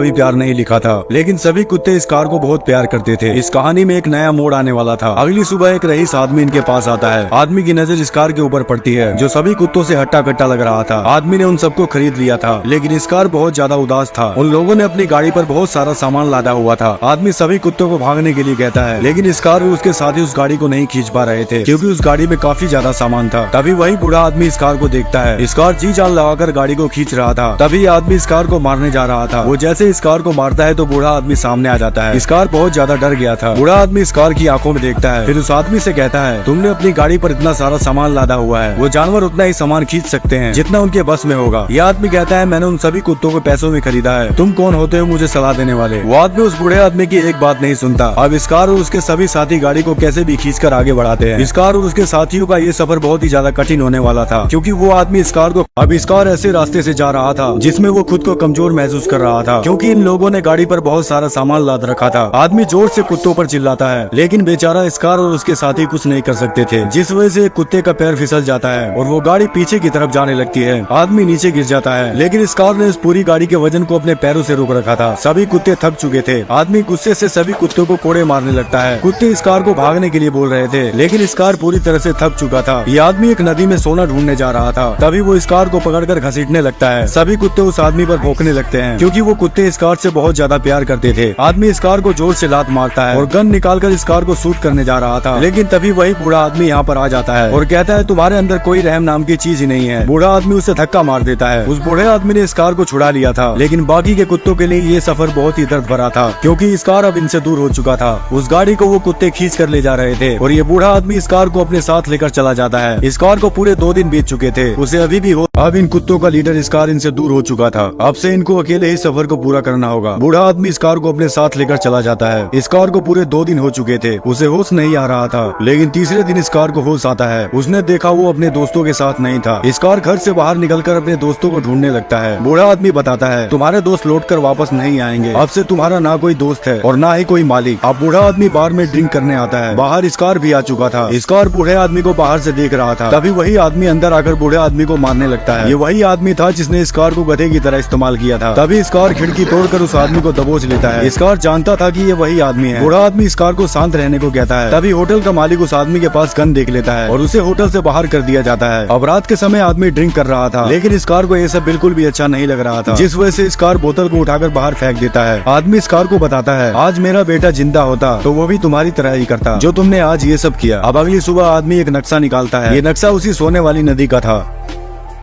कभी प्यार नहीं लिखा था, लेकिन सभी कुत्ते इस कार को बहुत प्यार करते थे। इस कहानी में एक नया मोड़ आने वाला था। अगली सुबह एक रईस आदमी इनके पास आता है। आदमी की नजर इस कार के ऊपर पड़ती है जो सभी कुत्तों से हट्टा कट्टा लग रहा था। आदमी ने उन सबको खरीद लिया था, लेकिन इस कार बहुत ज्यादा उदास था। उन लोगों ने अपनी गाड़ी पर बहुत सारा सामान लादा हुआ था। आदमी सभी कुत्तों को भागने के लिए कहता है, लेकिन इस कार में उसके साथी उस गाड़ी को नहीं खींच पा रहे थे क्योंकि उस गाड़ी में काफी ज्यादा सामान था। तभी वही बूढ़ा आदमी इस कार को देखता है। इस कार जी जान लगाकर गाड़ी को खींच रहा था। तभी आदमी इस कार को मारने जा रहा था। वो जैसे इस कार को मारता है तो बूढ़ा आदमी सामने आ जाता है। इस कार बहुत ज्यादा डर गया था। बूढ़ा आदमी इस कार की आंखों में देखता है, फिर उस आदमी से कहता है, तुमने अपनी गाड़ी पर इतना सारा सामान लादा हुआ है, वो जानवर उतना ही सामान खींच सकते हैं जितना उनके बस में होगा। यह आदमी कहता है, मैंने उन सभी कुत्तों को पैसों में खरीदा है, तुम कौन होते हो मुझे सलाह देने वाले। वो आदमी उस बूढ़े आदमी की एक बात नहीं सुनता। अब इस कार और उसके सभी साथी गाड़ी को कैसे भी खींचकर आगे बढ़ाते हैं। इस कार और उसके साथियों का ये सफर बहुत ही ज्यादा कठिन होने वाला था, क्योंकि वो आदमी इस कार को अब इस कार ऐसे रास्ते से जा रहा था जिसमें वो खुद को कमजोर महसूस कर रहा था, क्योंकि इन लोगों ने गाड़ी पर बहुत सारा सामान लाद रखा था। आदमी जोर से कुत्तों पर चिल्लाता है, लेकिन बेचारा इस कार और उसके साथी कुछ नहीं कर सकते थे, जिस वजह से कुत्ते का पैर फिसल जाता है और वो गाड़ी पीछे की तरफ जाने लगती है। आदमी नीचे गिर जाता है, लेकिन इस कार ने इस पूरी गाड़ी के वजन को अपने पैरों से रोक रखा था। सभी कुत्ते थक चुके थे। आदमी गुस्से से सभी कुत्तों को कोड़े मारने लगता है। कुत्ते इस कार को भागने के लिए बोल रहे थे, लेकिन इस कार पूरी तरह से थक चुका था। ये आदमी एक नदी में सोना ढूंढने जा रहा था। तभी वो इस कार को पकड़कर घसीटने लगता है। सभी कुत्ते उस आदमी पर भौंकने लगते हैं, क्योंकि वो कुत्ते इस कार से बहुत ज्यादा प्यार करते थे। आदमी इस कार को जोर से लात मारता है और गन निकालकर इस कार को शूट करने जा रहा था, लेकिन तभी वही बूढ़ा आदमी यहाँ पर आ जाता है और कहता है, तुम्हारे अंदर कोई रहम नाम की चीज ही नहीं है। बूढ़ा आदमी उसे धक्का मार देता है। उस बूढ़े आदमी ने इस कार को छुड़ा लिया था, लेकिन बाकी के कुत्तों के लिए ये सफर बहुत ही दर्द भरा था, क्योंकि इस कार अब इनसे दूर हो चुका था। उस गाड़ी को वो कुत्ते खींच कर ले जा रहे थे और ये बूढ़ा आदमी इस कार को अपने साथ लेकर चला जाता है। इस कार को पूरे 2 दिन बीत चुके थे, उसे अभी भी हो। अब इन कुत्तों का लीडर इस कार इनसे दूर हो चुका था। अब से इनको अकेले ही सफर को पूरा करना होगा। बूढ़ा आदमी इस कार को अपने साथ लेकर चला जाता है। इस कार को पूरे 2 दिन हो चुके थे, उसे होश नहीं आ रहा था, लेकिन तीसरे दिन इस कार को होश आता है। उसने देखा वो अपने दोस्तों के साथ नहीं था। इस कार घर से बाहर निकलकर अपने दोस्तों को ढूंढने लगता है। बूढ़ा आदमी बताता है, तुम्हारे दोस्त लौटकर वापस नहीं आएंगे। अब से तुम्हारा ना कोई दोस्त है और ना ही कोई मालिक। अब बूढ़ा आदमी बार में ड्रिंक करने आता है। बाहर इस कार भी आ चुका था। इस कार बूढ़े आदमी को बाहर से देख रहा था। तभी वही आदमी अंदर आकर बूढ़े आदमी को मारने लगता है। ये वही आदमी था जिसने इस कार को गधे की तरह इस्तेमाल किया था। तभी इस कार खिड़की तोड़कर उस आदमी को दबोच लेता है। इस कार जानता था कि ये वही आदमी है। बूढ़ा आदमी इस कार को शांत रहने को कहता है। तभी होटल का मालिक उस आदमी के पास गन देख लेता है और उसे होटल से बाहर कर दिया जाता है। अब रात के समय आदमी ड्रिंक कर रहा था, लेकिन इस कार को ये सब बिल्कुल भी अच्छा नहीं लग रहा था, जिस वजह से इस कार बोतल को उठाकर बाहर फेंक देता है। आदमी इस कार को बताता है, आज मेरा बेटा जिंदा होता तो वो भी तुम्हारी तरह ही करता जो तुमने आज ये सब किया। अब अगली सुबह आदमी एक नक्शा निकालता है। ये नक्शा उसी सोने वाली नदी का था।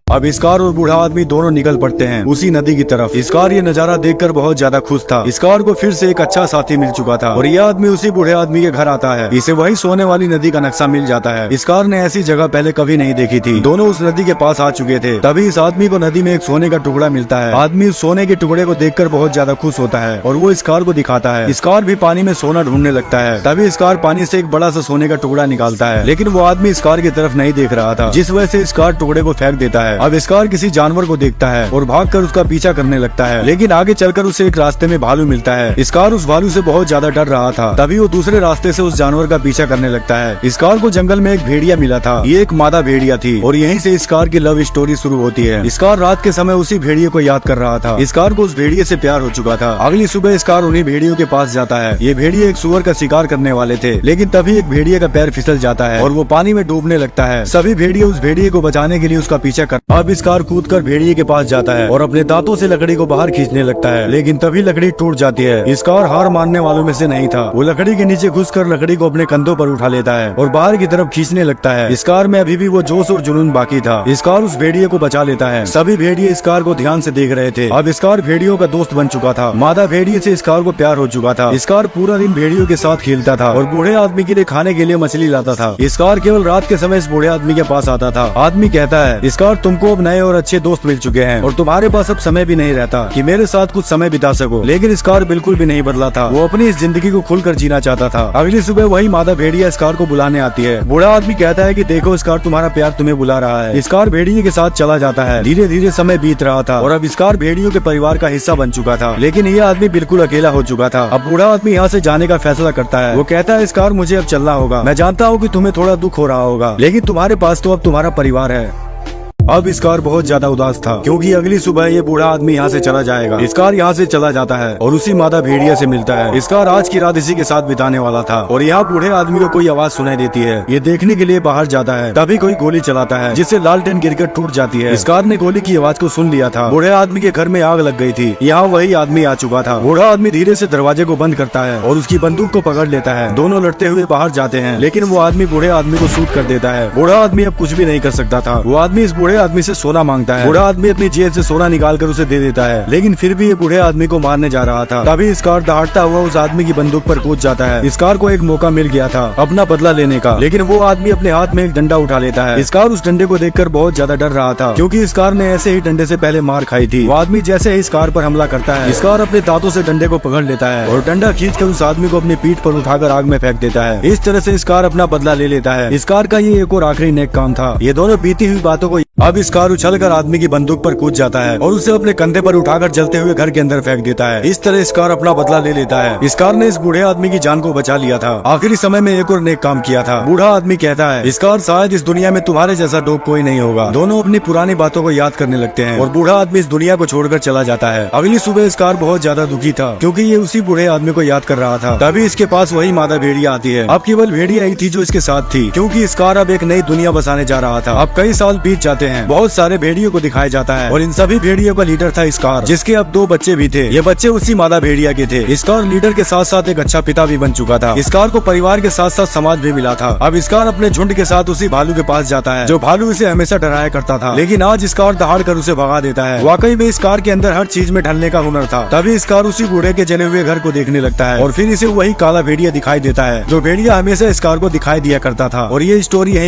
अब इस कार और बूढ़ा आदमी दोनों निकल पड़ते हैं उसी नदी की तरफ। इस कार ये नजारा देखकर बहुत ज्यादा खुश था। इस कार को फिर से एक अच्छा साथी मिल चुका था और ये आदमी उसी बूढ़े आदमी के घर आता है। इसे वही सोने वाली नदी का नक्शा मिल जाता है। इस कार ने ऐसी जगह पहले कभी नहीं देखी थी। दोनों उस नदी के पास आ चुके थे। तभी इस आदमी को नदी में एक सोने का टुकड़ा मिलता है। आदमी उस सोने के टुकड़े को देखकर बहुत ज्यादा खुश होता है और वो इस कार को दिखाता है। इस कार भी पानी में सोना ढूंढने लगता है। तभी इस कार पानी से एक बड़ा सा सोने का टुकड़ा निकालता है, लेकिन वो आदमी इस कार की तरफ नहीं देख रहा था, जिस वजह से इस कार टुकड़े को फेंक देता है। अब इस कार किसी जानवर को देखता है और भागकर उसका पीछा करने लगता है, लेकिन आगे चलकर उसे एक रास्ते में भालू मिलता है। इस कार उस भालू से बहुत ज्यादा डर रहा था। तभी वो दूसरे रास्ते से उस जानवर का पीछा करने लगता है। इस कार को जंगल में एक भेड़िया मिला था। ये एक मादा भेड़िया थी और यहीं से इस कार की लव स्टोरी शुरू होती है। इस कार रात के समय उसी भेड़िए को याद कर रहा था। इस कार को उस भेड़िए से प्यार हो चुका था। अगली सुबह इस कार उन्हीं भेड़ियों के पास जाता है। ये भेड़िए एक सुअर का शिकार करने वाले थे, लेकिन तभी एक भेड़िए का पैर फिसल जाता है और वो पानी में डूबने लगता है। सभी भेड़िए उस भेड़िए को बचाने के लिए उसका पीछा कर। अब इस कार कूदकर भेड़िए के पास जाता है और अपने दांतों से लकड़ी को बाहर खींचने लगता है, लेकिन तभी लकड़ी टूट जाती है। इस कार हार मानने वालों में से नहीं था। वो लकड़ी के नीचे घुसकर लकड़ी को अपने कंधों पर उठा लेता है और बाहर की तरफ खींचने लगता है। इस कार में अभी भी वो जोश और जुनून बाकी था। इस कार उस भेड़िए को बचा लेता है। सभी भेड़िए इस कार को ध्यान से देख रहे थे। अब इस कार भेड़ियों का दोस्त बन चुका था। मादा भेड़िए से इस कार को प्यार हो चुका था। इस कार पूरा दिन भेड़ियों के साथ खेलता था और बूढ़े आदमी के लिए खाने के लिए मछली लाता था। इस कार केवल रात के समय इस बूढ़े आदमी के पास आता था। आदमी कहता है, इस कार तुमको अब नए और अच्छे दोस्त मिल चुके हैं और तुम्हारे पास अब समय भी नहीं रहता कि मेरे साथ कुछ समय बिता सको। लेकिन इस कार बिल्कुल भी नहीं बदला था। वो अपनी इस जिंदगी को खुलकर जीना चाहता था। अगली सुबह वही मादा भेड़िया इस कार को बुलाने आती है। बूढ़ा आदमी कहता है कि देखो इस कार तुम्हारा प्यार तुम्हें बुला रहा है। इस कार भेड़िए के साथ चला जाता है। धीरे धीरे समय बीत रहा था और अब इस कार भेड़ियों के परिवार का हिस्सा बन चुका था, लेकिन ये आदमी बिल्कुल अकेला हो चुका था। अब बूढ़ा आदमी यहाँ से जाने का फैसला करता है। वो कहता है, इस कार मुझे अब चलना होगा। मैं जानता हूँ कि तुम्हें थोड़ा दुख हो रहा होगा, लेकिन तुम्हारे पास तो अब तुम्हारा परिवार है। अब स्कार बहुत ज्यादा उदास था क्योंकि अगली सुबह ये बूढ़ा आदमी यहाँ से चला जाएगा। स्कार यहाँ से चला जाता है और उसी मादा भेड़िया से मिलता है। स्कार आज की रात इसी के साथ बिताने वाला था और यहाँ बूढ़े आदमी को कोई आवाज सुनाई देती है। ये देखने के लिए बाहर जाता है, तभी कोई गोली चलाता है जिससे लालटेन गिरकर टूट जाती है। स्कार ने गोली की आवाज को सुन लिया था। बूढ़े आदमी के घर में आग लग गई थी। यहाँ वही आदमी आ चुका था। बूढ़ा आदमी धीरे से दरवाजे को बंद करता है और उसकी बंदूक को पकड़ लेता है। दोनों लड़ते हुए बाहर जाते हैं, लेकिन वो आदमी बूढ़े आदमी को शूट कर देता है। बूढ़ा आदमी अब कुछ भी नहीं कर सकता था। वो आदमी इस बूढ़े आदमी से सोना मांगता है। बूढ़ा आदमी अपनी जेब से सोना निकाल कर उसे दे देता है, लेकिन फिर भी ये बूढ़े आदमी को मारने जा रहा था। तभी स्कार दहाड़ता हुआ उस आदमी की बंदूक पर कूद जाता है। स्कार को एक मौका मिल गया था अपना बदला लेने का, लेकिन वो आदमी अपने हाथ में एक डंडा उठा लेता है। स्कार उस डंडे को देखकर बहुत ज्यादा डर रहा था क्योंकि स्कार ने ऐसे ही डंडे से पहले मार खाई थी। वो आदमी जैसे ही स्कार पर हमला करता है, स्कार अपने दांतों से डंडे को पकड़ लेता है और डंडा खींचकर उस आदमी को अपनी पीठ पर उठाकर आग में फेंक देता है। इस तरह से स्कार अपना बदला ले लेता है। स्कार का ये एक और आखिरी नेक काम था। ये दोनों बीती हुई बातों को अब स्कार उछलकर आदमी की बंदूक पर कूद जाता है और उसे अपने कंधे पर उठाकर जलते हुए घर के अंदर फेंक देता है। इस तरह स्कार अपना बदला ले लेता है। स्कार ने इस बूढ़े आदमी की जान को बचा लिया था। आखिरी समय में एक और नेक काम किया था। बूढ़ा आदमी कहता है, स्कार शायद इस दुनिया में तुम्हारे जैसा डॉग कोई नहीं होगा। दोनों अपनी पुरानी बातों को याद करने लगते हैं और बूढ़ा आदमी इस दुनिया को छोड़कर चला जाता है। अगली सुबह स्कार बहुत ज्यादा दुखी था क्योंकि ये उसी बूढ़े आदमी को याद कर रहा था। तभी इसके पास वही मादा भेड़िया आती है। अब केवल भेड़िया ही थी जो इसके साथ थी क्योंकि स्कार अब एक नई दुनिया बसाने जा रहा था। अब कई साल बीत जाते हैं, बहुत सारे भेड़ियों को दिखाया जाता है और इन सभी भेड़ियों का लीडर था स्कार, जिसके अब 2 बच्चे भी थे। ये बच्चे उसी मादा भेड़िया के थे। स्कार लीडर के साथ साथ एक अच्छा पिता भी बन चुका था। स्कार को परिवार के साथ साथ समाज भी मिला था। अब स्कार अपने झुंड के साथ उसी भालू के पास जाता है जो भालू इसे हमेशा डराया करता था, लेकिन आज स्कार दहाड़ कर उसे भगा देता है। वाकई में स्कार के अंदर हर चीज में ढलने का हुनर था। तभी स्कार उसी बूढ़े के जले हुए घर को देखने लगता है और फिर इसे वही काला भेड़िया दिखाई देता है जो भेड़िया हमेशा स्कार को दिखाई दिया करता था। और ये स्टोरी है